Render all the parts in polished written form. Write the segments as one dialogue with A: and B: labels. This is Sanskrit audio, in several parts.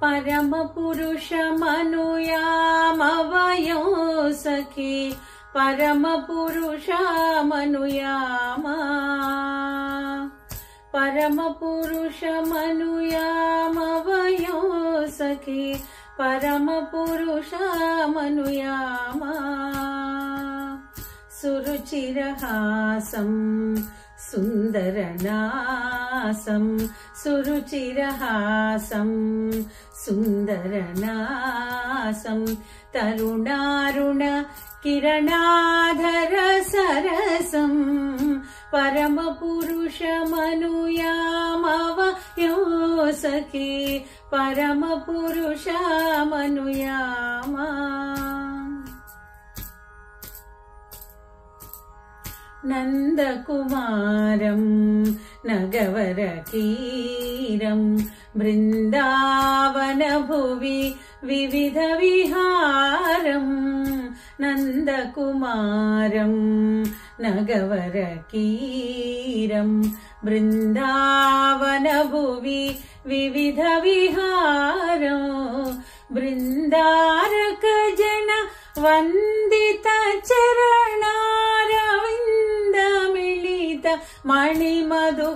A: परम पुरुषमनुयामवयो सखी परम पुरुषमनुयामा परम पुरुषमनुयामवयो सखी परम पुरुषमनुयामा सुरुचिरहासं सुन्दरनासं सुरुचिरहासं सुन्दरनासं तरुणारुण किरणाधर सरसं परम पुरुषमनुयामवयो सखी परम पुरुषमनुयामा नन्दकुमारं नगवरकीरं बृन्दावनभुवि विविधविहारं नन्दकुमारं नगवरकीरं बृन्दावनभुवि विविधविहारं बृन्दारकजन वन्दितचरणारविन्दमिलित मणिमधुकरनिकरो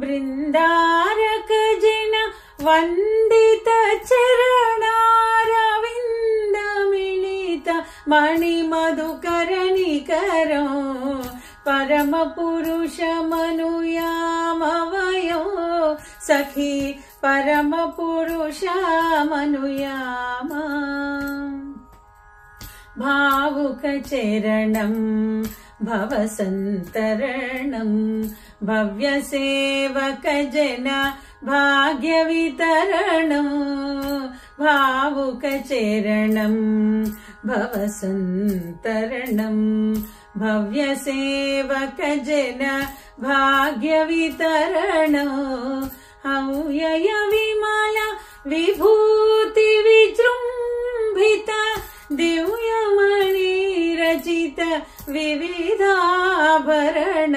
A: बृन्दारकजन वन्दितचरणारविन्दमिलित मणिमधुकरनिकरो परम पुरुषमनुयामवयो सखी परम पुरुषमनुयामा भावुकचरणं भवसन्तरणं भव्यसेवकजन भाग्यवितरणं भावुकचरणं भवसन्तरणं भव्यसेवकजन भाग्यवितरणं हव्यय विमल विभूति विजृम्भित दिव्यमणिरचित विविधाभरण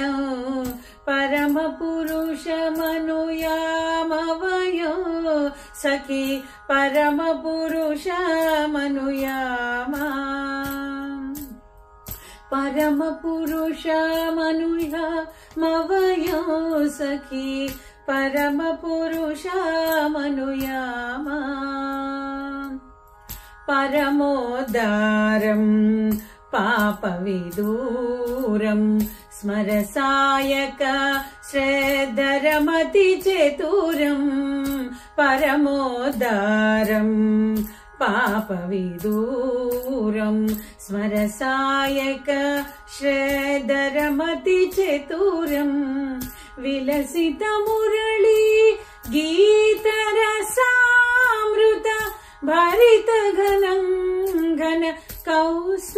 A: परम पुरुषमनुयामवयो सखी परम पुरुषमनुयामा परम पुरुषमनुयामवयो सखी परम पुरुषमनुयामा परमोदारं पापविदूरं स्मरसायक श्रद्धरमतिचतुरं परमोदारं पापविदूरं स्मरसायक श्रद्धरमतिचतुरं विलसित मुरली गीतरसामृत भरित घनं घन कौस्तुभहारं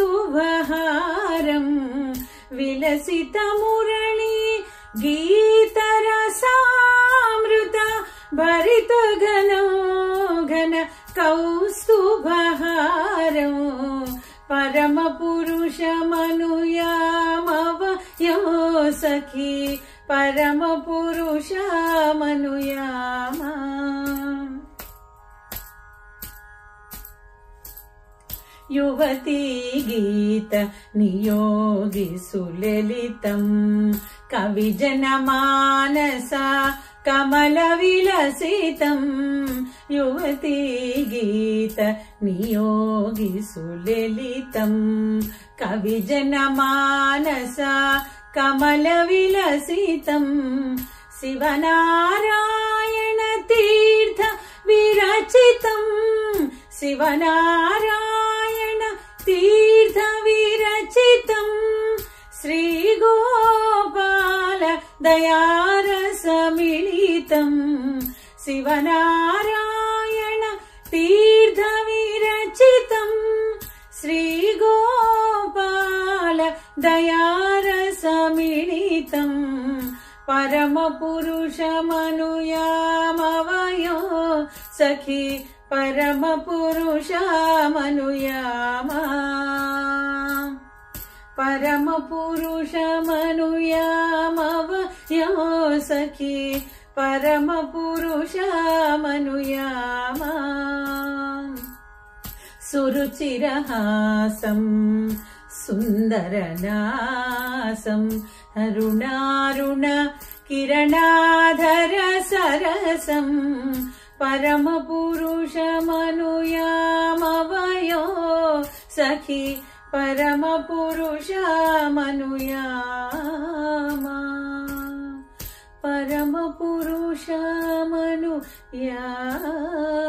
A: विलसित मुरली गीतरसामृत भरित घनं घन कौस्तुभहारं परम पुरुषमनुयामवयो सखी परम पुरुषमनुयामा युवती गीत नियोगि सुललितं कविजनमानसा कमलविलसितं युवती गीत नियोगि सुललितं कविजनमानसा कमलविलसितं शिवनारायण तीर्थ विरचितं शिवनारायण तीर्थ विरचितं श्रीगोपाल दयारसमिलितं शिवनारायण तीर्थ विरचितं श्रीगोपाल दयारसमिलितं परम पुरुषमनुयामवयो सखी परम पुरुषमनुयामा परम पुरुषमनुयामवयो सखी परमपुरुषमनुयामा सुरुचिरहासं सुन्दरनासं अरुणारुण किरणाधर सरसं परमपुरुषमनुयामवयो सखी परमपुरुषमनुयामा परमपुरुषमनुयामा।